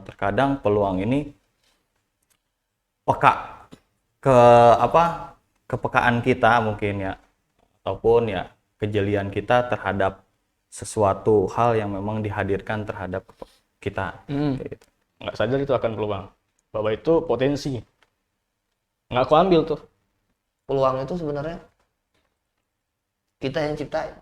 terkadang peluang ini peka ke kepekaan kita mungkin ya, ataupun ya kejelian kita terhadap sesuatu hal yang memang dihadirkan terhadap kita. Kayak gitu. Nggak sadar itu akan peluang, bahwa itu potensi, nggak aku ambil tuh. Peluang itu sebenarnya kita yang ciptain.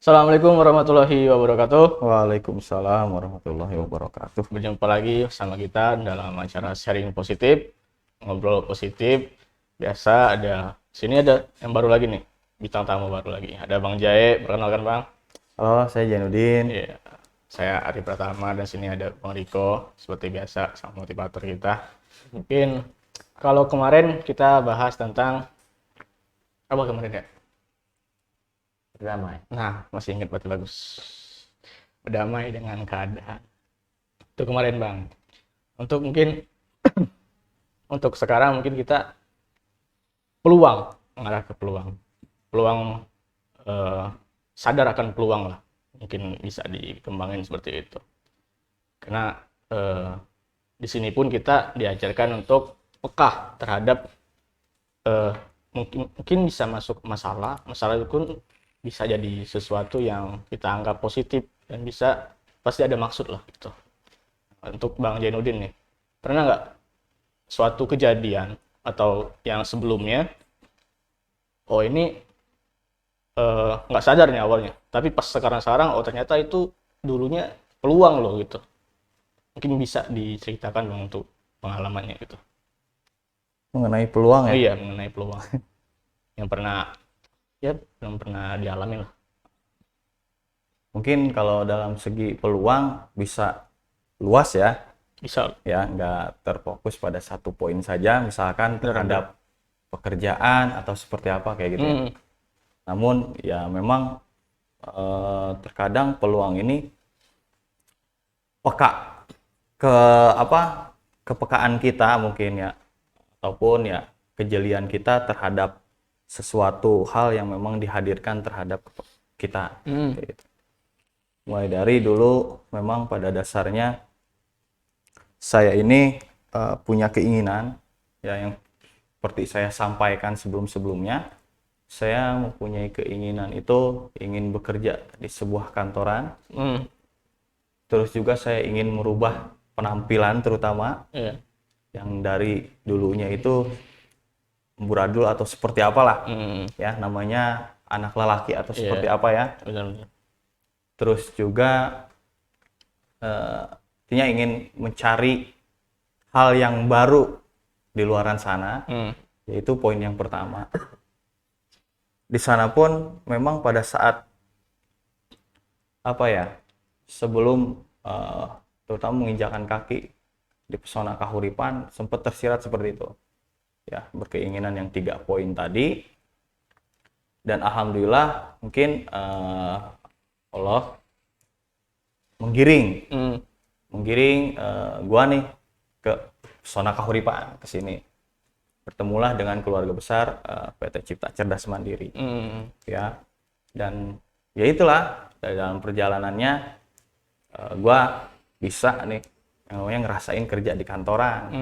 Assalamualaikum warahmatullahi wabarakatuh. Waalaikumsalam warahmatullahi wabarakatuh. Berjumpa lagi sama kita dalam acara sharing positif, ngobrol positif. Biasa sini ada yang baru lagi nih, bintang tamu baru lagi. Ada Bang Jae, perkenalkan Bang. Halo, saya Jainuddin. Iya, saya Ari Pratama dan sini ada Bang Riko, seperti biasa sama motivator kita. Mungkin kalau kemarin kita bahas tentang apa kemarin ya? Berdamai. Nah, masih ingat berarti bagus. Berdamai dengan keadaan. Itu kemarin Bang. Untuk mungkin untuk sekarang mungkin kita peluang, mengarah ke peluang. Peluang sadar akan peluang lah. Mungkin bisa dikembangin seperti itu. Karena di sini pun kita diajarkan untuk peka terhadap mungkin bisa masuk masalah itu pun bisa jadi sesuatu yang kita anggap positif dan bisa pasti ada maksud lah gitu. Untuk Bang Jainuddin nih, pernah nggak suatu kejadian atau yang sebelumnya, oh ini nggak sadar nih awalnya, tapi pas sekarang oh ternyata itu dulunya peluang loh gitu. Mungkin bisa diceritakan Bang untuk pengalamannya gitu. Mengenai peluang ya? Oh iya, mengenai peluang yang belum pernah dialami lah. Mungkin kalau dalam segi peluang bisa luas ya. Bisa. Ya, nggak terfokus pada satu poin saja, misalkan terhadap pekerjaan atau seperti apa kayak gitu ya. Namun ya memang terkadang peluang ini peka ke kepekaan kita mungkin ya, ataupun ya kejelian kita terhadap sesuatu hal yang memang dihadirkan terhadap kita. Kayak gitu. Mulai dari dulu memang pada dasarnya saya ini punya keinginan ya, yang seperti saya sampaikan sebelum-sebelumnya, saya mempunyai keinginan itu ingin bekerja di sebuah kantoran. Terus juga saya ingin merubah penampilan terutama yang dari dulunya itu amburadul atau seperti apalah ya, namanya anak lelaki atau seperti apa ya. Benar-benar. Terus juga artinya ingin mencari hal yang baru di luaran sana, yaitu poin yang pertama. Di sana pun memang pada saat sebelum terutama menginjakan kaki di Pesona Kahuripan, sempat tersirat seperti itu ya, berkeinginan yang 3 poin tadi. Dan alhamdulillah mungkin Allah menggiring gua nih ke Pesona Kahuripan, ke sini. Bertemulah dengan keluarga besar PT Cipta Cerdas Mandiri. Ya. Dan ya itulah, dari dalam perjalanannya gua bisa nih yang namanya ngerasain kerja di kantoran,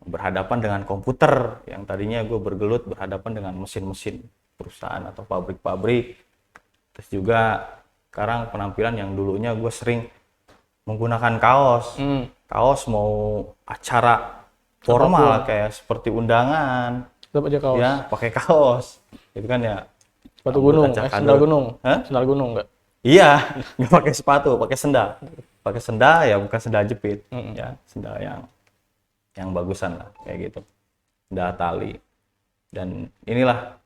berhadapan dengan komputer yang tadinya gue bergelut berhadapan dengan mesin-mesin perusahaan atau pabrik-pabrik. Terus juga sekarang penampilan yang dulunya gue sering menggunakan kaos mau acara formal kayak seperti undangan, Tetap aja kaos. ya pakai kaos itu kan ya. Sepatu gunung, sendal gunung. Hah? Sendal gunung enggak? Iya, nggak pakai sepatu, pakai sendal. Pakai sendal ya, bukan sendal jepit, ya sendal yang bagusan lah kayak gitu, sendal tali. Dan inilah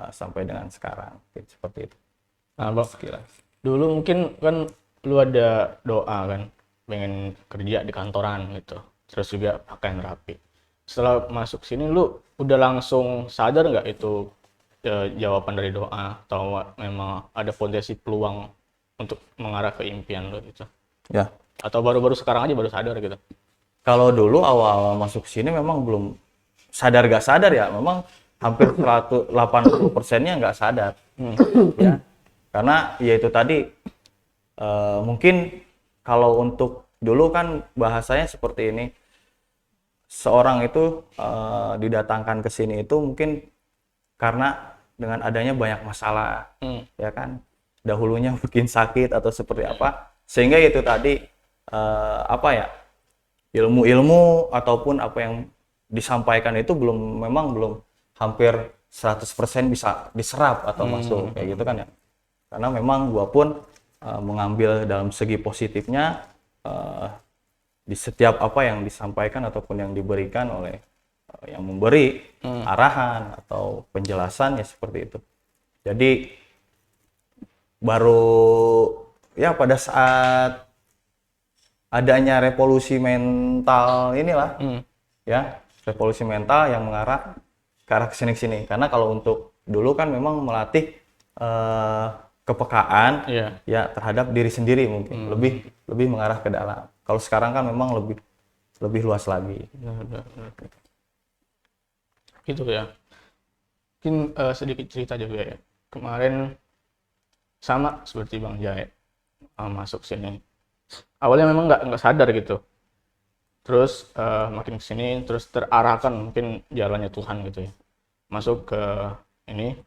sampai dengan sekarang seperti itu. Nah, Bang, dulu mungkin kan lu ada doa kan, pengen kerja di kantoran gitu, terus juga pakaian rapi. Setelah masuk sini lu udah langsung sadar nggak itu jawaban dari doa, atau memang ada potensi peluang untuk mengarah ke impian lu gitu? Ya. Atau baru-baru sekarang aja baru sadar gitu? Kalau dulu awal masuk sini memang belum sadar gak sadar ya, memang hampir 80%-nya nggak sadar. Ya. Karena ya itu tadi mungkin kalau untuk dulu kan bahasanya seperti ini, seorang itu didatangkan ke sini itu mungkin karena dengan adanya banyak masalah, ya kan, dahulunya mungkin sakit atau seperti apa, sehingga itu tadi apa ya, ilmu-ilmu ataupun apa yang disampaikan itu memang belum hampir 100% bisa diserap atau masuk kayak gitu kan ya. Karena memang gua pun mengambil dalam segi positifnya di setiap apa yang disampaikan ataupun yang diberikan oleh yang memberi arahan atau penjelasan ya seperti itu. Jadi baru ya pada saat adanya revolusi mental inilah ya, revolusi mental yang mengarah ke arah kesini-sini. Karena kalau untuk dulu kan memang melatih kepekaan ya terhadap diri sendiri, mungkin lebih mengarah ke dalam. Kalau sekarang kan memang lebih luas lagi. Gitu ya. Mungkin sedikit cerita juga ya. Kemarin sama seperti Bang Jai masuk sini. Awalnya memang nggak sadar gitu. Terus makin kesini terus terarahkan mungkin jalannya Tuhan gitu ya. Masuk ke ini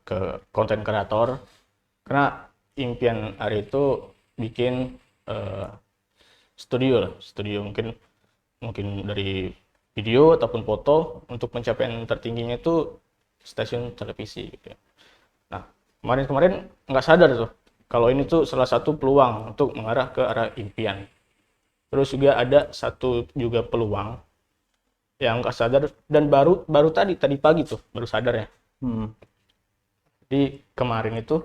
ke konten kreator. Karena impian Ari itu bikin studio mungkin dari video ataupun foto untuk pencapaian tertingginya itu stasiun televisi gitu ya. Nah, kemarin nggak sadar tuh kalau ini tuh salah satu peluang untuk mengarah ke arah impian. Terus juga ada satu juga peluang yang nggak sadar dan baru tadi pagi tuh baru sadar ya. Jadi kemarin itu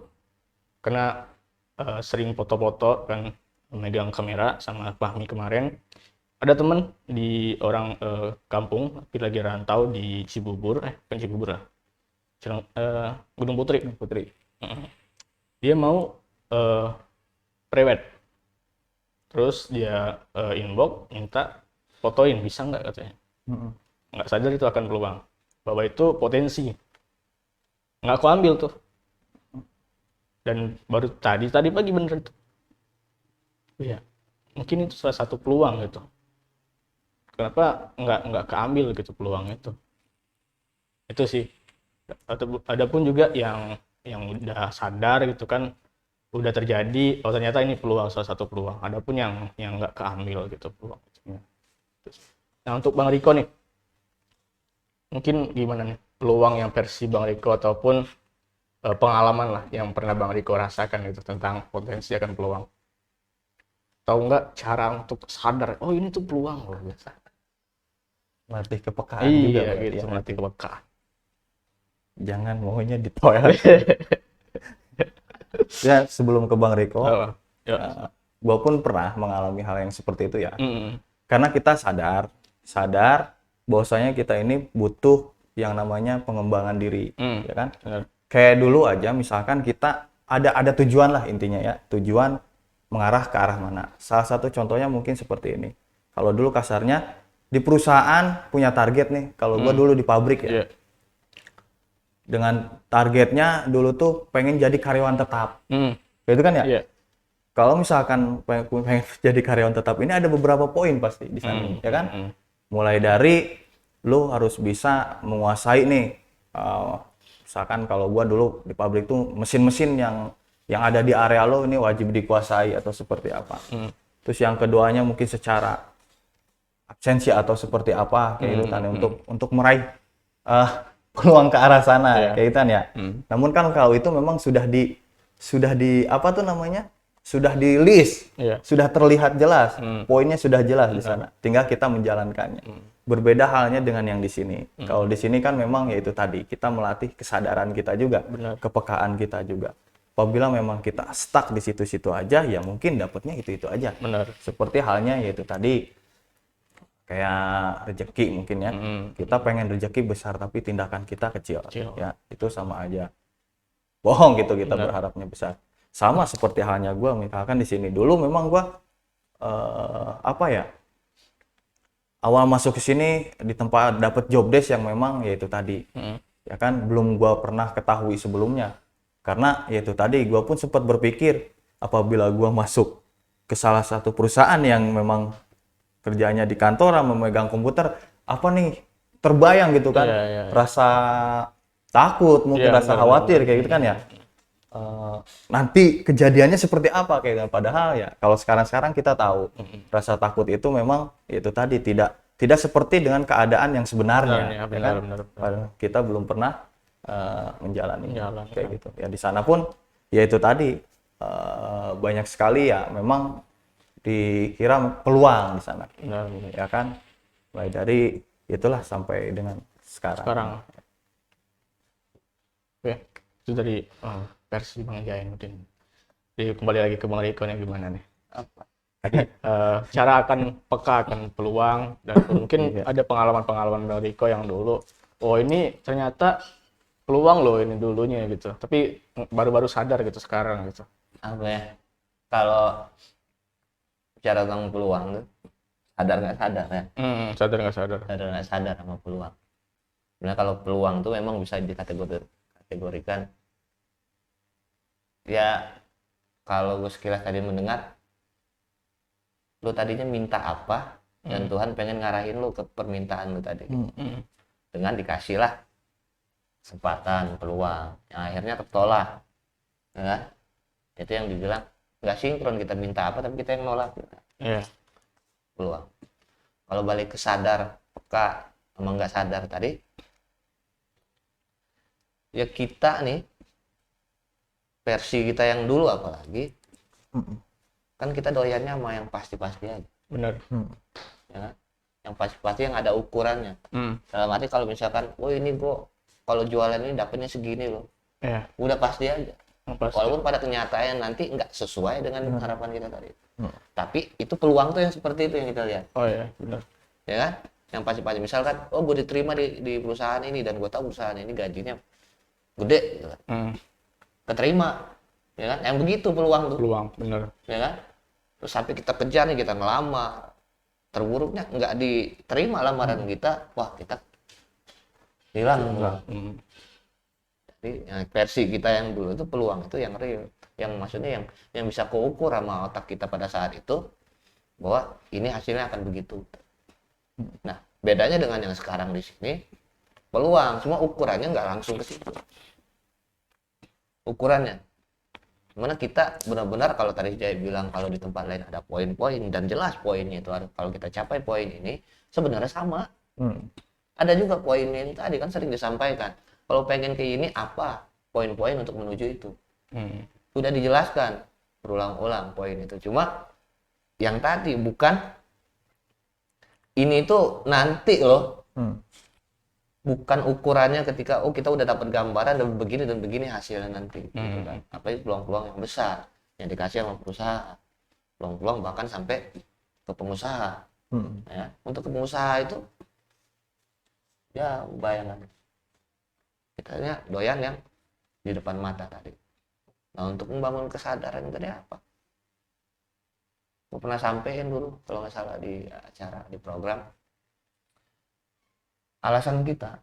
kena sering foto-foto kan, megang kamera sama Fahmi kemarin. Ada temen di orang kampung tapi lagi rantau di Cibubur, bukan Cibubur lah, Gunung Putri. Dia mau prewed, terus dia inbox minta fotoin, bisa nggak katanya. Nggak sadar itu akan peluang, bahwa itu potensi. Nggak aku ambil tuh, dan baru tadi pagi bener itu. Iya, mungkin itu salah satu peluang gitu. Kenapa nggak keambil gitu peluang itu? Itu sih. Adapun juga yang udah sadar gitu kan, udah terjadi, oh ternyata ini peluang, salah satu peluang. Adapun yang nggak keambil gitu peluang. Nah untuk Bang Riko nih, mungkin gimana nih peluang yang versi Bang Riko ataupun pengalaman lah yang pernah Bang Riko rasakan gitu tentang potensi akan peluang. Tahu nggak cara untuk sadar, oh ini tuh peluang loh biasa. Melatih kepekaan juga gitu, ya. melatih kepekaan. Jangan maunya di toilet. Ya sebelum ke Bang Riko, gua pun pernah mengalami hal yang seperti itu ya. Karena kita sadar bahwasanya kita ini butuh yang namanya pengembangan diri, ya kan? Kayak dulu aja misalkan kita ada tujuan lah intinya ya, tujuan mengarah ke arah mana. Salah satu contohnya mungkin seperti ini. Kalau dulu kasarnya di perusahaan punya target nih, kalau gua dulu di pabrik ya. Dengan targetnya dulu tuh pengen jadi karyawan tetap. Gitu kan ya? Kalau misalkan pengen jadi karyawan tetap ini ada beberapa poin pasti di sana, ya kan? Mulai dari lu harus bisa menguasai nih, misalkan kalau gua dulu di pabrik tuh mesin-mesin yang ada di area lo ini wajib dikuasai atau seperti apa. Terus yang keduanya mungkin secara absensi atau seperti apa kayak gitu kan, untuk meraih peluang ke arah sana kayak gitu kan ya. Namun kan kalau itu memang sudah di apa tuh namanya? Sudah di list, sudah terlihat jelas, poinnya sudah jelas di sana. Tinggal kita menjalankannya. Berbeda halnya dengan yang di sini. Kalau di sini kan memang yaitu tadi kita melatih kesadaran kita juga, kepekaan kita juga. Apabila memang kita stuck di situ-situ aja, ya mungkin dapatnya itu aja. Seperti halnya yaitu tadi kayak rezeki mungkin ya. Kita pengen rezeki besar tapi tindakan kita kecil. Ya itu sama aja bohong gitu, kita berharapnya besar. Sama seperti halnya gue misalkan di sini dulu memang gue apa ya, awal masuk ke sini di tempat dapat job desk yang memang yaitu tadi, ya kan belum gua pernah ketahui sebelumnya. Karena yaitu tadi gua pun sempat berpikir apabila gua masuk ke salah satu perusahaan yang memang kerjanya di kantor memegang komputer, apa nih terbayang gitu kan, Iya, iya, iya. rasa takut, mungkin Iya, rasa benar, khawatir kayak gitu kan ya. Nanti kejadiannya seperti apa kayak gitu. Padahal ya kalau sekarang kita tahu rasa takut itu memang itu tadi tidak seperti dengan keadaan yang sebenarnya, Benar, ya benar, kan? benar. Padahal kita belum pernah menjalani Jalan. kayak gitu. Ya di sana pun ya itu tadi banyak sekali ya memang dikira peluang di sana, Benar, benar. ya kan? Mulai dari itulah sampai dengan sekarang. Sekarang. Oke, itu dari versi Bang Jainuddin. Jadi kembali lagi ke Bang Riko nih, gimana nih? Apa? Tadi cara akan peka akan peluang dan mungkin ada pengalaman-pengalaman Bang Riko yang dulu, oh ini ternyata peluang loh ini dulunya gitu. Tapi baru-baru sadar gitu sekarang gitu. Apa ya? Kalau bicara tentang peluang tuh, sadar nggak sadar ya? Sadar nggak sadar? Sadar nggak sadar sama peluang. Sebenarnya kalau peluang tuh memang bisa dikategorikan. Ya, kalau gue sekilas tadi mendengar, lu tadinya minta apa, dan Tuhan pengen ngarahin lu ke permintaan lu tadi. Dengan dikasihlah kesempatan, peluang, yang akhirnya tertolak. Ya kan? Itu yang dibilang, nggak sinkron, kita minta apa, tapi kita yang nolak. Iya. Peluang. Kalau balik ke sadar, peka, sama nggak sadar tadi, ya kita nih, versi kita yang dulu apalagi, kan kita doyannya sama yang pasti-pasti aja. Benar. Ya kan? Yang pasti-pasti yang ada ukurannya. Dalam arti kalau misalkan, oh ini gua kalau jualan ini dapatnya segini loh, Iya. udah pasti aja. Pasti. Walaupun pada kenyataan nanti nggak sesuai dengan harapan kita tadi. Tapi itu peluang tuh yang seperti itu yang kita lihat. Oh iya, benar. Ya kan? Yang pasti-pasti misalkan, oh gue diterima di perusahaan ini dan gue tahu perusahaan ini gajinya gede, gitu kan. Keterima, ya kan? Yang begitu peluang tuh, Peluang, benar. ya kan? Terus sampai kita kejar nih, kita ngelamar, terburuknya nggak diterima lamaran kita, wah kita hilang. Jadi versi kita yang dulu itu peluang itu yang real, yang maksudnya yang bisa keukur sama otak kita pada saat itu bahwa ini hasilnya akan begitu. Nah, bedanya dengan yang sekarang di sini, peluang semua ukurannya nggak langsung ke situ. Ukurannya, mana kita benar-benar kalau tadi saya bilang kalau di tempat lain ada poin-poin dan jelas poinnya itu kalau kita capai poin ini sebenarnya sama. Ada juga poin ini tadi kan sering disampaikan. Kalau pengen ke ini apa poin-poin untuk menuju itu? Sudah dijelaskan berulang-ulang poin itu. Cuma yang tadi bukan ini tuh nanti loh. Bukan ukurannya ketika oh kita udah dapat gambaran dan begini hasilnya nanti. Gitu kan. Apalagi peluang-peluang yang besar yang dikasih sama perusahaan. Peluang-peluang bahkan sampai ke pengusaha. Ya, untuk ke pengusaha itu ya bayangan. Kita doyan yang di depan mata tadi. Nah untuk membangun kesadaran tadi apa? Gue pernah sampein dulu kalau nggak salah di acara di program. Alasan kita,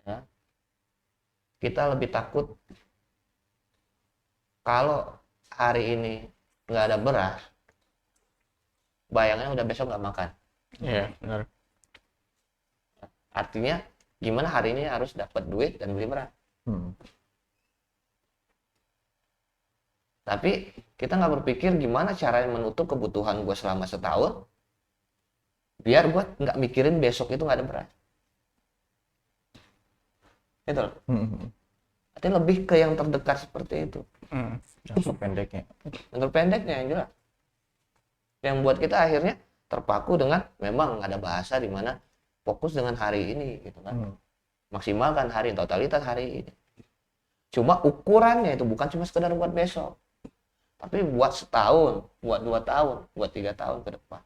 ya, kita lebih takut kalau hari ini nggak ada beras, bayangnya udah besok nggak makan. Iya, benar. Artinya gimana hari ini harus dapat duit dan beli beras. Tapi kita nggak berpikir gimana caranya menutup kebutuhan gue selama setahun biar gue nggak mikirin besok itu nggak ada beras. Itu loh. Artinya lebih ke yang terdekat seperti itu. Jangka pendeknya. Jangka pendeknya yang jelas. Yang buat kita akhirnya terpaku dengan memang ada bahasa di mana fokus dengan hari ini gitu kan. Maksimalkan hari totalitas hari ini. Cuma ukurannya itu bukan cuma sekedar buat besok. Tapi buat setahun, buat 2 tahun, buat 3 tahun ke depan.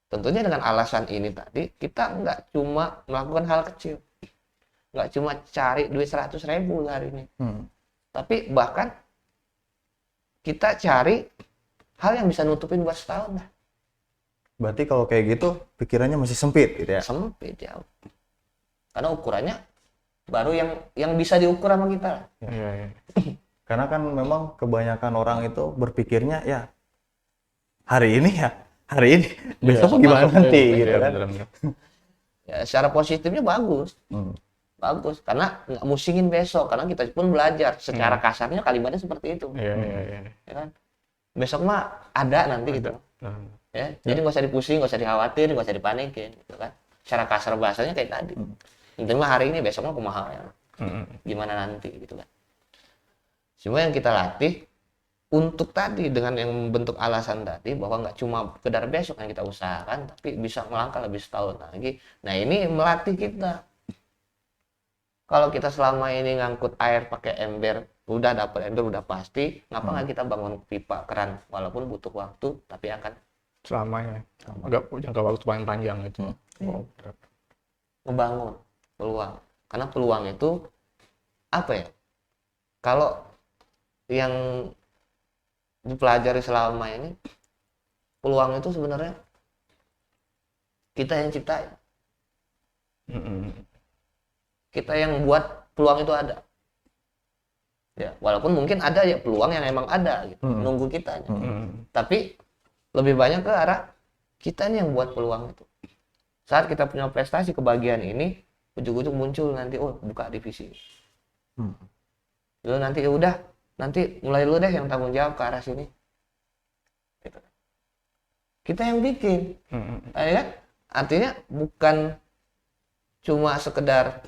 Tentunya dengan alasan ini tadi, kita nggak cuma melakukan hal kecil. Nggak cuma cari duit 100.000 hari ini. Tapi bahkan kita cari hal yang bisa nutupin buat setahun lah. Berarti kalau kayak gitu pikirannya masih sempit gitu ya. Sempit ya. Karena ukurannya baru yang bisa diukur sama kita. Iya, iya. Karena kan memang kebanyakan orang itu berpikirnya ya hari ini, besok gimana nanti gitu Iya, kan. bener-bener. Ya, secara positifnya bagus. Bagus karena nggak musingin besok, karena kita pun belajar secara kasarnya kalimatnya seperti itu. Iya, iya, iya. Ya kan? Besok mah ada nanti gitu. Nah, Ya, jadi nggak usah dipusing, nggak usah dikhawatir, nggak usah dipanikin, gitu kan? Secara kasar bahasanya kayak tadi. Intinya mah hari ini, besok mah kumaha ya. Gimana nanti gitu kan? Cuma yang kita latih untuk tadi dengan yang membentuk alasan tadi bahwa nggak cuma sekedar besok yang kita usahakan, tapi bisa melangkah lebih setahun lagi. Nah ini melatih kita. Kalau kita selama ini ngangkut air pakai ember, udah dapet ember udah pasti, ngapa nggak kita bangun pipa keran walaupun butuh waktu, tapi akan selamanya. Agak jangka waktu paling panjang gitu. Oh, bener. ngebangun peluang. Karena peluang itu apa ya? Kalau yang dipelajari selama ini, peluang itu sebenarnya kita yang ciptain. Kita yang buat peluang itu ada. Ya, walaupun mungkin ada ya peluang yang emang ada gitu, nunggu kita. Tapi lebih banyak ke arah kita nih yang buat peluang itu. Saat kita punya prestasi kebahagiaan ini, ujung-ujung muncul nanti, oh buka divisi. Lalu nanti udah, nanti mulai lu deh yang tanggung jawab ke arah sini. Gitu. Kita yang bikin, ya kan? Artinya bukan cuma sekedar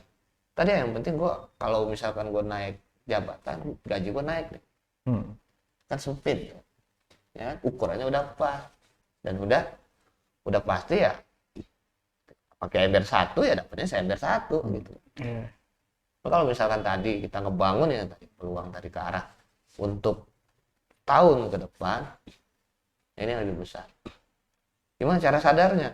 tadi yang penting gua kalau misalkan gua naik jabatan, gaji gua naik deh. Kan sempit. Ya, ukurannya udah pas dan udah pasti ya pakai ember satu ya dapatnya seember satu gitu. Nah, kalau misalkan tadi kita ngebangun ya tadi peluang tadi ke arah untuk tahun ke depan ini yang lebih besar. Gimana cara sadarnya?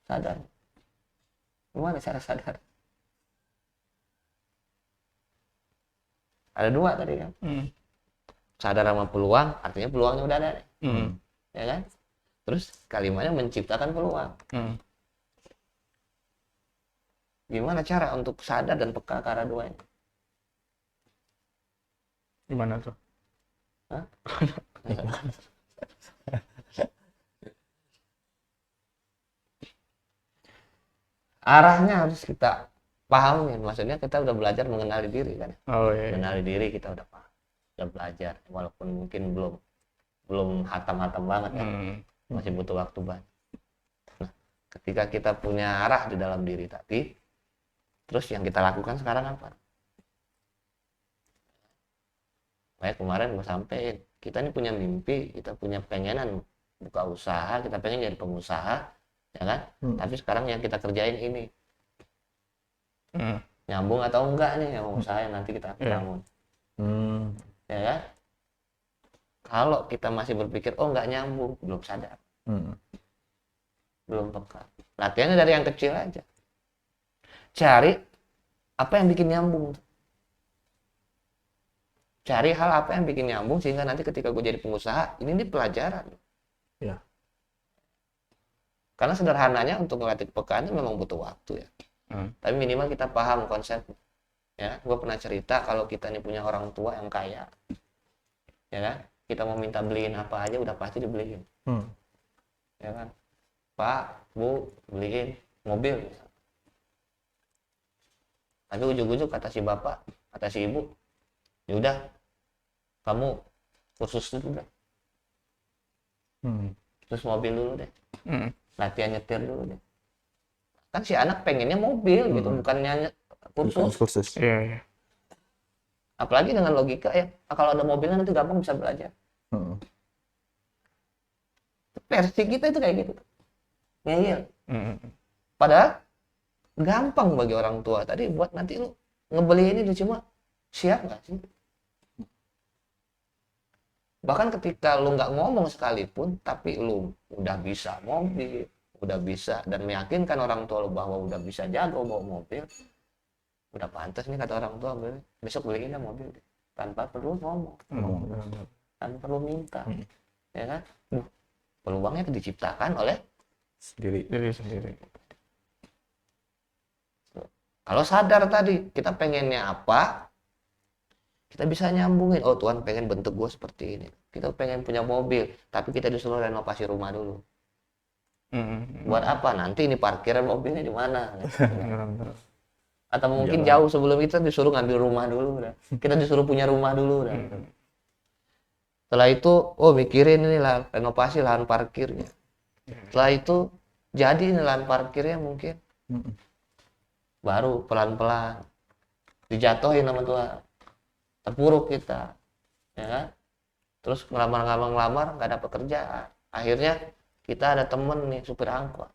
Sadar. Gimana cara sadar? Ada dua tadi kan. Sadar sama peluang, artinya peluangnya udah ada nih. Ya kan? Terus kalimatnya menciptakan peluang. Gimana cara untuk sadar dan peka ke arah dua ini? Gimana tuh? Hah? Arahnya harus kita pahamin. Maksudnya kita udah belajar mengenali diri kan. Oh iya. Mengenali diri kita udah paham. Udah belajar walaupun mungkin belum hatam-hatam banget ya. Masih butuh waktu banyak. Nah, ketika kita punya arah di dalam diri tadi, terus yang kita lakukan sekarang apa? Kayak kemarin gue sampein, kita ini punya mimpi, kita punya pengenan buka usaha, kita pengen jadi pengusaha, ya kan? Tapi sekarang yang kita kerjain ini nyambung atau enggak nih yang usaha yang nanti kita bangun, ya kan? Kalau kita masih berpikir oh nggak nyambung, belum sadar, belum peka. Latihannya dari yang kecil aja, cari apa yang bikin nyambung. Cari hal apa yang bikin nyambung sehingga nanti ketika gue jadi pengusaha ini pelajaran. Ya. Karena sederhananya untuk melatih kepekaan memang butuh waktu ya. Tapi minimal kita paham konsep. Ya, gue pernah cerita kalau kita ini punya orang tua yang kaya, ya kan? Kita mau minta beliin apa aja udah pasti dibeliin. Ya kan? Pak, Bu, beliin mobil. Tapi ujung-ujung kata si bapak, kata si ibu, ya udah kamu kursus dulu deh, terus mobil dulu deh, latihan nyetir dulu deh. Kan si anak pengennya mobil gitu, bukannya kursus. Iya. Apalagi dengan logika ya, kalau ada mobilnya nanti gampang bisa belajar. Versi kita itu kayak gitu, ngeyel. Padahal gampang bagi orang tua tadi buat nanti lu ngebeli ini cuma siap nggak sih? Bahkan ketika lu nggak ngomong sekalipun, tapi lu udah bisa mobil, udah bisa dan meyakinkan orang tua lu bahwa udah bisa jago bawa mobil, udah pantas nih kata orang tua besok beliin mobil deh, tanpa perlu ngomong. tanpa perlu minta. Ya kan? Peluangnya diciptakan oleh Sendiri. Diri sendiri. kalau sadar tadi kita pengennya apa, kita bisa nyambungin. Oh, Tuhan pengen bentuk gue seperti ini. Kita pengen punya mobil, tapi kita disuruh renovasi rumah dulu. Buat apa? Nanti ini parkiran mobilnya di mana? Benar-benar. Atau mungkin Jalan. jauh sebelum itu disuruh ngambil rumah dulu. Udah. Kita disuruh punya rumah dulu. Udah. Setelah itu, oh mikirin ini lah renovasi lahan parkirnya. Setelah itu jadi ini lahan parkirnya mungkin. Baru pelan-pelan dijatuhin sama Tuhan. Terpuruk kita. Ya kan? Terus ngelamar nggak dapat kerjaan. Akhirnya kita ada temen nih supir angkot.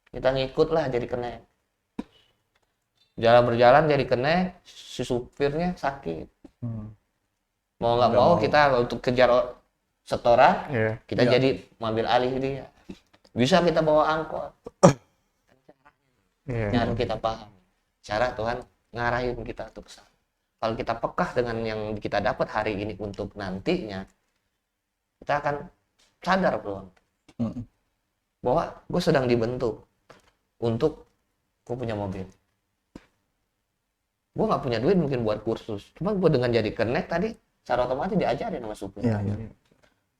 Kita ngikut lah jadi kenek. Jalan berjalan jadi kenek, si supirnya sakit. Mau nggak mau kita untuk kejar setoran, Iya. kita jadi mengambil alih dia. Bisa kita bawa angkot. Iya. Yang harus kita paham. Cara Tuhan ngarahin kita untuk kesana. Kalau kita pekah dengan yang kita dapat hari ini untuk nantinya, kita akan sadar peluang bahwa gue sedang dibentuk untuk gue punya mobil. Gue nggak punya duit mungkin buat kursus, cuma gue dengan jadi kenek tadi secara otomatis diajarin sama supir. Iya.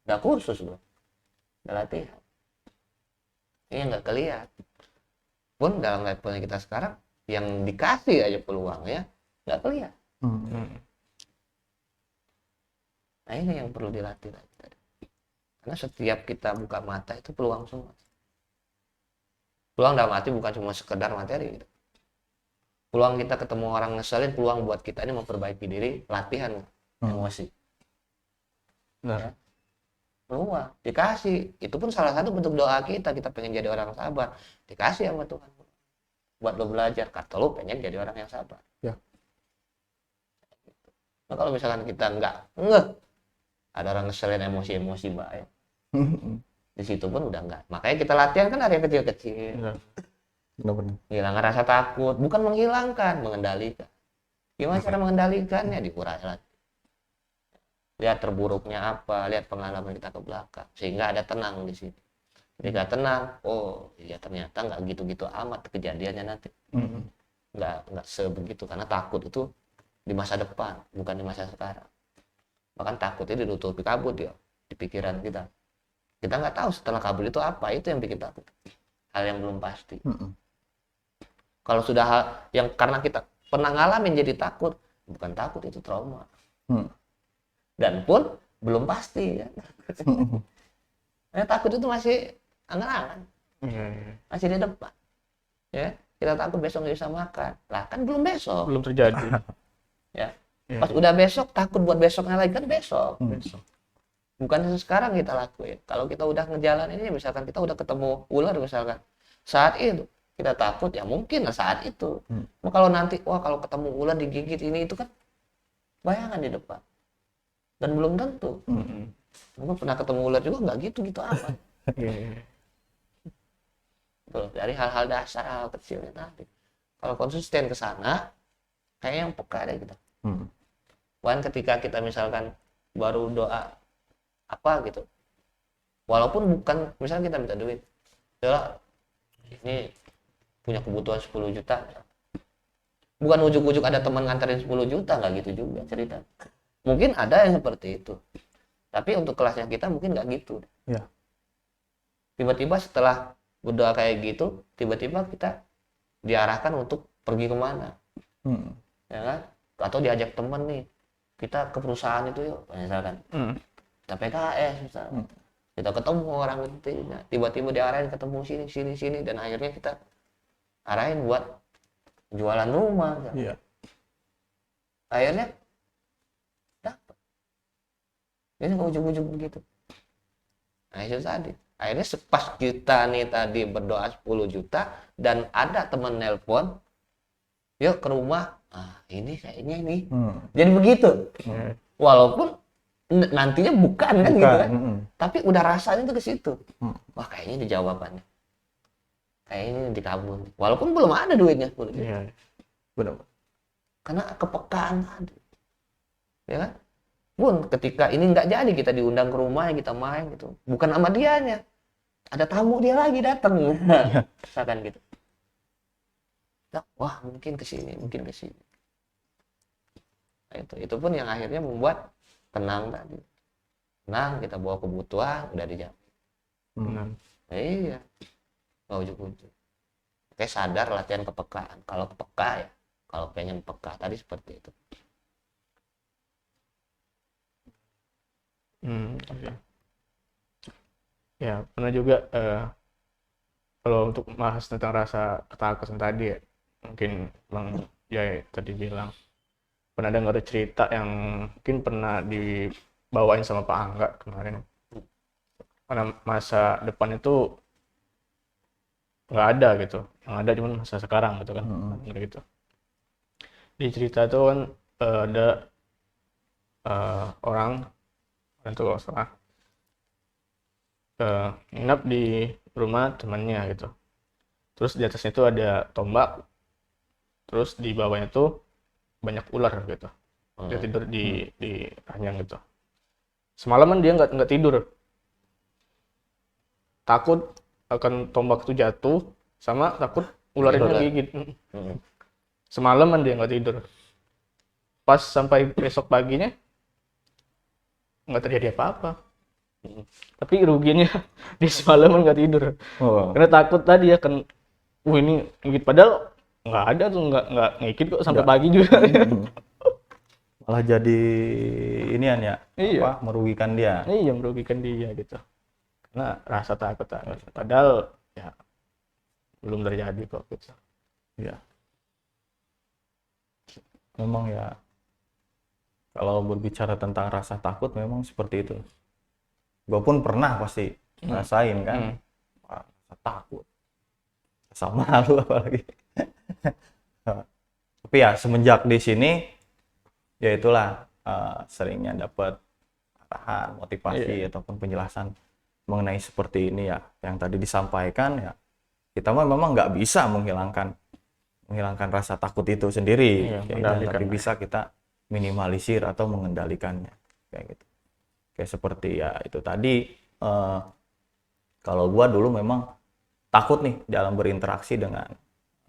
Udah kursus gue, udah latihan. Ini nggak kelihatan. Pun dalam levelnya kita sekarang, yang dikasih aja peluangnya nggak kelihatan. Nah ini yang perlu dilatih lagi tadi. Karena setiap kita buka mata itu peluang semua. Peluang dalam arti bukan cuma sekedar materi gitu. Peluang kita ketemu orang ngeselin, peluang buat kita ini memperbaiki diri, latihan emosi. Benar. Peluang dikasih, itu pun salah satu bentuk doa kita pengen jadi orang sabar, dikasih sama Tuhan buat lo belajar, kata lo pengen jadi orang yang sabar. Ya. Nah, kalau misalkan kita nggak ada orang ngeselin emosi baik, di situ pun udah enggak. Makanya kita latihan kan ada yang kecil-kecil. Benar-benar. Menghilangkan rasa takut, bukan menghilangkan, mengendalikan. Gimana cara mengendalikannya? Dikurangi lagi. Lihat terburuknya apa, lihat pengalaman kita ke belakang, sehingga ada tenang di sini. Ketika tenang, oh iya ternyata nggak gitu-gitu amat kejadiannya nanti. Nggak sebegitu, karena takut itu di masa depan, bukan di masa sekarang. Bahkan takut itu ditutupi kabut ya di pikiran kita. Kita nggak tahu setelah kabut itu apa, itu yang bikin takut. Hal yang belum pasti. Kalau sudah hal yang karena kita pernah ngalamin jadi takut, bukan takut, itu trauma. Dan pun belum pasti ya. Nah, takut itu masih angan-angan, masih di depan. Ya, kita takut besok nggak bisa makan. Lah kan belum besok. Belum terjadi. Ya. Iya. Pas udah besok takut buat besoknya lagi kan besok. Besok. Bukan sekarang kita lakuin. Kalau kita udah ngejalan ini, misalkan kita udah ketemu ular misalkan, saat itu kita takut ya mungkin lah saat itu. Nah, kalau nanti wah kalau ketemu ular digigit ini itu kan bayangan di depan. Dan belum tentu. Gue pernah ketemu ular juga nggak gitu-gitu amat. Tuh, dari hal-hal dasar, hal kecilnya tadi. Kalau konsisten ke sana, kayak yang peka deh kita. Bahkan ketika kita misalkan baru doa apa gitu, walaupun bukan misalnya kita minta duit, adalah ini punya kebutuhan 10 juta, bukan ujuk-ujuk ada teman nganterin 10 juta, nggak gitu juga cerita. Mungkin ada yang seperti itu, tapi untuk kelasnya kita mungkin nggak gitu. Ya. Tiba-tiba setelah berdoa kayak gitu, tiba-tiba kita diarahkan untuk pergi kemana, ya kan? Atau diajak teman nih, kita ke perusahaan itu yuk, misalkan. Kita PKS misalkan. Kita ketemu orang itu, tiba-tiba diarahin ketemu sini, dan akhirnya kita arahin buat jualan rumah. Iya. Akhirnya dapat. Ini nggak ujung-ujung begitu. Nah itu tadi. Akhirnya pas kita nih tadi berdoa 10 juta dan ada teman nelpon, yuk ke rumah. Ah ini kayaknya ini. Jadi begitu. Walaupun nantinya bukan kan gitu kan. Tapi udah rasanya tuh ke situ. Wah kayaknya ini jawabannya. Kayaknya ini dikabul. Walaupun belum ada duitnya. Iya. Benar. Karena kepekaan tadi. Ya kan? Pun ketika ini nggak jadi, kita diundang ke rumah, kita main gitu, bukan sama dianya, ada tamu dia lagi datang, misalkan gitu. Wah, mungkin ke sini, mungkin ke sini. Nah, itu pun yang akhirnya membuat tenang tadi. Tenang, kita bawa kebutuhan, udah dijamin. Benar. Nah, iya, nggak ujuk-ujuk. Oke, sadar, latihan kepekaan. Kalau peka ya, kalau pengen peka tadi seperti itu. Oke. Ya, pernah juga kalau untuk bahas tentang rasa ketakutan tadi ya, mungkin Bang Jai tadi bilang pernah dengar cerita yang mungkin pernah dibawain sama Pak Angga kemarin. Karena masa depan itu nggak ada gitu, yang ada cuma masa sekarang gitu kan, gitu. Di cerita itu kan ada orang itu kalau salah nginap di rumah temannya gitu. Terus di atasnya itu ada tombak, terus di bawahnya tuh banyak ular gitu. Dia tidur di ranjang gitu. Semalaman dia nggak tidur, takut akan tombak itu jatuh, sama takut ularnya gigit. Semalaman dia nggak tidur. Pas sampai besok paginya nggak terjadi apa-apa. Tapi ruginya di semalaman nggak tidur. Karena takut tadi ya kan, ini ngigit, padahal nggak ada tuh, nggak ngigit kok sampai pagi juga. Malah jadi inian ya, Iya. merugikan dia. Iya, merugikan dia gitu. Karena rasa takut tadi. Padahal ya belum terjadi kok gitu. Ya. Memang ya, kalau berbicara tentang rasa takut memang seperti itu. Gue pun pernah pasti ngerasain kan, rasa takut, rasa malu apalagi. Tapi ya semenjak di sini, ya itulah seringnya dapat arahan, motivasi ataupun penjelasan mengenai seperti ini ya, yang tadi disampaikan ya. Kita memang nggak bisa menghilangkan rasa takut itu sendiri, tapi bisa kita minimalisir atau mengendalikannya kayak gitu. Kayak seperti ya itu tadi, kalau gua dulu memang takut nih dalam berinteraksi dengan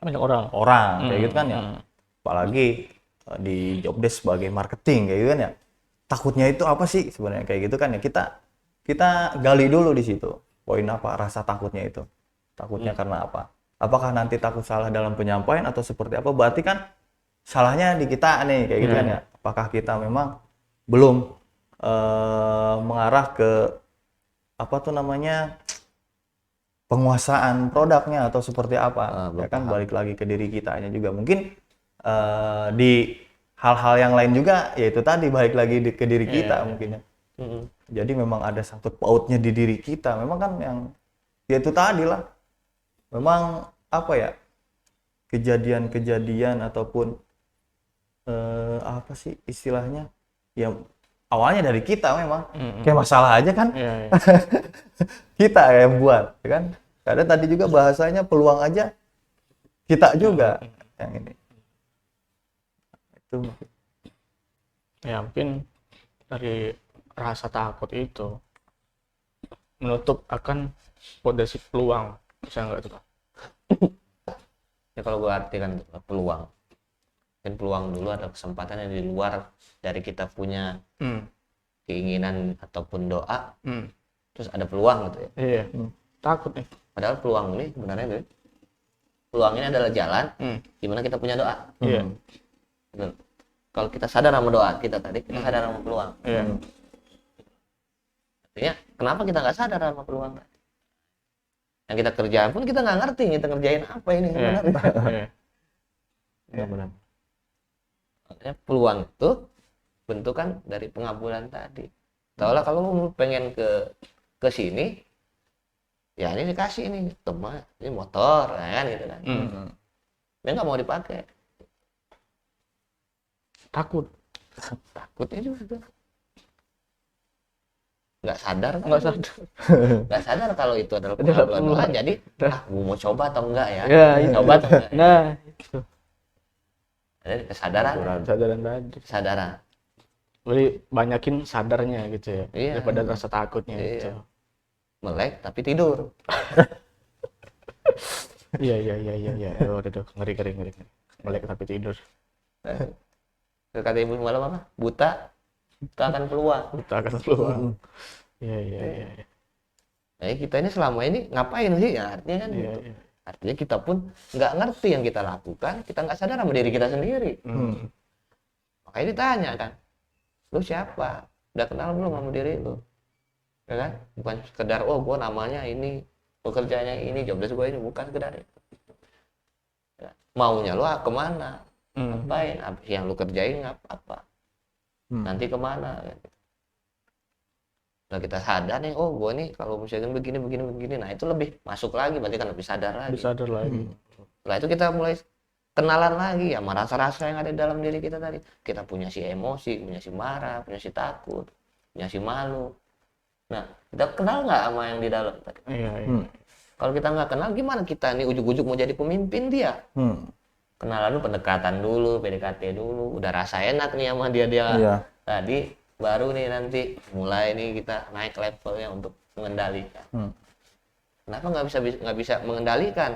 Banyak orang kayak gitu kan ya, apalagi di job desk sebagai marketing kayak gitu kan ya, takutnya itu apa sih sebenarnya kayak gitu kan ya, kita gali dulu di situ poin apa rasa takutnya itu, takutnya karena apa, apakah nanti takut salah dalam penyampaian atau seperti apa, berarti kan salahnya di kita nih kayak gitu kan ya, apakah kita memang belum mengarah ke apa tuh namanya penguasaan produknya atau seperti apa, ya kan balik lagi ke diri kitanya juga mungkin, di hal-hal yang lain juga yaitu tadi balik lagi ke diri kita mungkin ya. Jadi memang ada sangkut pautnya di diri kita, memang kan yang ya itu tadi lah, memang apa ya, kejadian-kejadian ataupun apa sih istilahnya ya, awalnya dari kita memang kayak masalah aja kan. Kita yang buat ya kan, kadang tadi juga bahasanya peluang aja kita juga yang ini itu ya. Mungkin dari rasa takut itu menutup akan potensi peluang, bisa nggak tuh Pak? Ya kalau gue artikan peluang, dan peluang dulu ada kesempatan yang di luar dari kita punya keinginan ataupun doa, terus ada peluang gitu ya. Iya. Takut nih. Padahal peluang ini sebenarnya gitu, peluang ini adalah jalan dimana kita punya doa. Iya. Betul. Kalau kita sadar sama doa kita tadi, kita sadar sama peluang. Artinya kenapa kita nggak sadar sama peluang tadi? Yang kita kerjain pun kita nggak ngerti kita ngerjain apa ini sebenarnya. benar-benar. Makanya peluang itu bentukan dari pengabulan tadi. Tahulah kalau pengen ke sini, ya ini dikasih ini teman, ini motor, ya kan gitu kan. Dia nggak mau dipakai. Takutnya juga tuh. Nggak sadar kalau itu adalah pengabulan Tuhan. Jadi gue mau coba atau enggak ya? Coba atau enggak? Nah, itu. Jadi kesadaran Kesadaran tadi. kesadaran Jadi banyakin sadarnya gitu ya, Iya. daripada rasa takutnya Iya. gitu. Melek tapi tidur. Iya. Udah, ngeri. Melek tapi tidur. Kata ibu malam apa? Buta, tak akan peluang. Kita akan keluar. Iya. Nah, kita ini selama ini ngapain sih? Ya, artinya kan gitu. Iya. Artinya kita pun nggak ngerti yang kita lakukan, kita nggak sadar sama diri kita sendiri. Makanya ditanya kan, lu siapa? Udah kenal belum sama diri lu? Ya kan? Bukan sekedar, oh gua namanya ini, pekerjaannya ini, job desk gua ini, bukan sekedar itu. Ya. Maunya lu kemana? Ngapain? Yang lu kerjain apa? Nanti kemana? Gitu. Nah, kita sadar nih, oh gue nih kalau misalkan begini, nah itu lebih masuk lagi, berarti kan lebih sadar lagi. Bisa sadar lagi. Setelah itu kita mulai kenalan lagi ya, sama rasa-rasa yang ada di dalam diri kita tadi. Kita punya si emosi, punya si marah, punya si takut, punya si malu. Nah, kita kenal nggak sama yang di dalam tadi? Iya. Kalau kita nggak kenal, gimana kita nih ujuk-ujuk mau jadi pemimpin dia? Kenalan dulu, pendekatan dulu, PDKT dulu, udah rasa enak nih sama dia Iya. tadi, baru nih nanti mulai nih kita naik levelnya untuk mengendalikan. Kenapa nggak bisa mengendalikan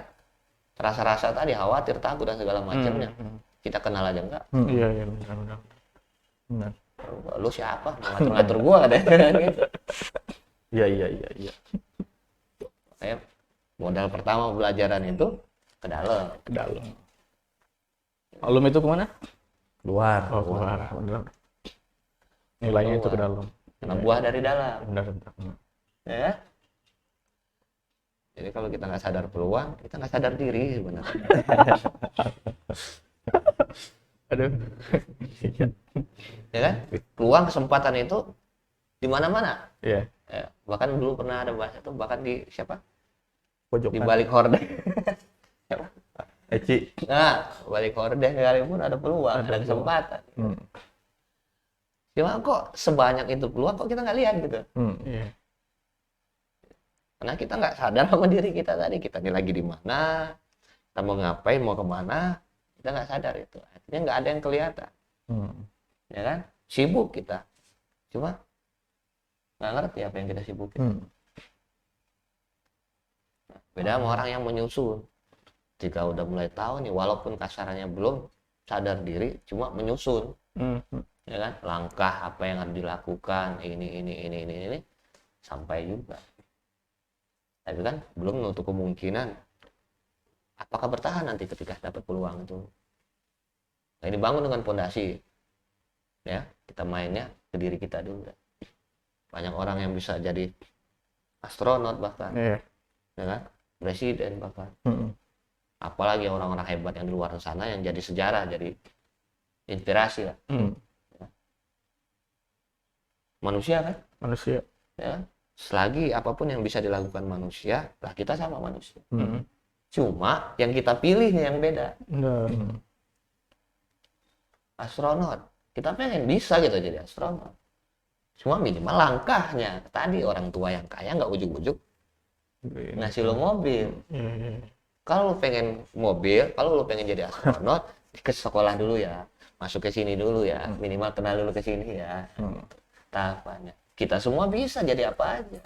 rasa-rasa tadi, khawatir, takut dan segala macamnya? Kita kenal aja enggak? Iya, benar. Lu siapa? Ngatur-ngatur gua deh. Gitu. Iya. Kayak modal pertama pelajaran itu ke dalam. Ke dalam. Alum itu kemana? Keluar. Oh, keluar. Benar. Nilainya itu ke dalam. Karena buah dari dalam. Benar. Ya. Jadi kalau kita nggak sadar peluang, kita nggak sadar diri sebenarnya. Aduh. Ya kan? Peluang, kesempatan itu di mana-mana. Iya. Ya, bahkan dulu pernah ada bahasa itu, bahkan di siapa? Pojok Di balik horden. Eci. Nah, balik horden sekalipun ada peluang, ada kesempatan. Cuma kok sebanyak itu peluang kok kita nggak lihat gitu. Iya. Karena kita nggak sadar sama diri kita tadi, kita ini lagi di mana, kita mau ngapain, mau kemana, kita nggak sadar itu. Artinya nggak ada yang kelihatan, ya kan? Sibuk kita, cuma nggak ngerti apa yang kita sibukin. Beda sama orang yang menyusun. Jika udah mulai tahu nih, walaupun kasarannya belum sadar diri, cuma menyusun, ya kan? Langkah apa yang harus dilakukan, ini, sampai juga. Tapi kan belum menutup kemungkinan apakah bertahan nanti ketika dapat peluang itu. Nah, ini bangun dengan fondasi, ya kita mainnya ke diri kita dulu. Banyak orang yang bisa jadi astronot bahkan, ya kan, presiden bahkan. Apalagi orang-orang hebat yang di luar sana yang jadi sejarah, jadi inspirasi lah. Manusia kan? Manusia. Ya, selagi apapun yang bisa dilakukan manusia, lah kita sama manusia. Cuma yang kita pilih yang beda. Benar. Astronot, kita pengen bisa gitu jadi astronot. Cuma minimal langkahnya. Tadi orang tua yang kaya nggak ujuk-ujuk ngasih lo mobil. Kalau lo pengen mobil, kalau lo pengen jadi astronot, ke sekolah dulu ya, masuk ke sini dulu ya, minimal kenal dulu ke sini ya. Tahapannya. Kita semua bisa jadi apa aja.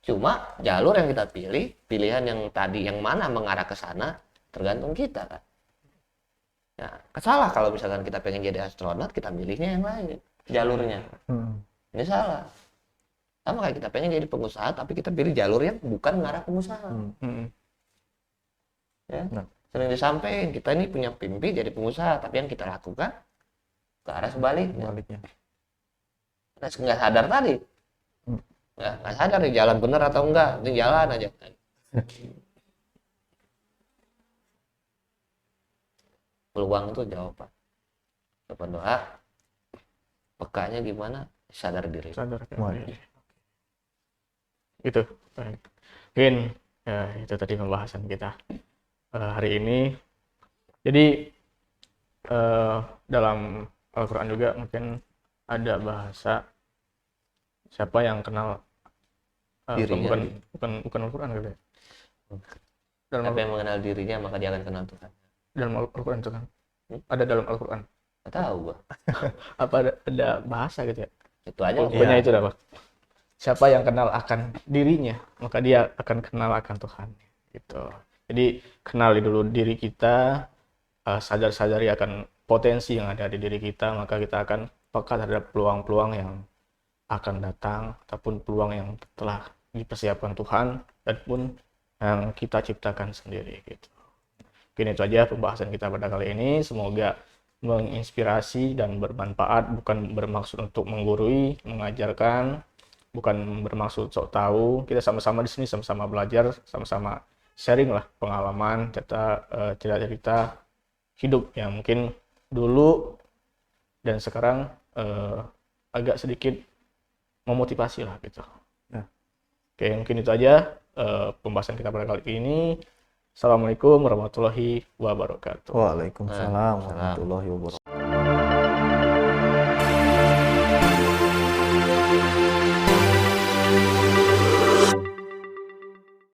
Cuma jalur yang kita pilih, pilihan yang tadi yang mana mengarah ke sana, tergantung kita kan. Ya, salah kalau misalkan kita pengen jadi astronot, kita milihnya yang lain, jalurnya. Ini salah. Sama kayak kita pengen jadi pengusaha, tapi kita pilih jalur yang bukan mengarah pengusaha. Ya, sering disampaikan kita ini punya mimpi jadi pengusaha, tapi yang kita lakukan ke arah sebaliknya. Nah, nggak sadar tadi, nggak sadar nih jalan bener atau enggak, ini jalan aja. Peluang itu jawaban doa, pekanya gimana, sadar diri. Sadar. Itu mungkin ya, itu tadi pembahasan kita hari ini. Jadi dalam Al-Quran juga mungkin ada bahasa siapa yang kenal Dirinya. bukan Al-Quran gitu ya. Siapa yang mengenal dirinya maka dia akan kenal Tuhan. Dalam Al-Quran itu kan ada dalam Al-Quran. Nggak tahu gua. Apa ada bahasa gitu ya? Itu aja. Pokoknya itu dah, Pak. Siapa yang kenal akan dirinya, maka dia akan kenal akan Tuhan. Gitu. Jadi kenali dulu diri kita, sadari akan potensi yang ada di diri kita, maka kita akan peka terhadap peluang-peluang yang akan datang ataupun peluang yang telah dipersiapkan Tuhan dan pun yang kita ciptakan sendiri gitu. Mungkin itu aja pembahasan kita pada kali ini. Semoga menginspirasi dan bermanfaat, bukan bermaksud untuk menggurui, mengajarkan, bukan bermaksud sok tahu. Kita sama-sama di sini sama-sama belajar, sama-sama sharing lah pengalaman, cerita-cerita hidup yang mungkin dulu dan sekarang agak sedikit memotivasi lah gitu. Ya. Oke, mungkin itu aja pembahasan kita pada kali ini. Assalamualaikum warahmatullahi wabarakatuh. Waalaikumsalam warahmatullahi wabarakatuh.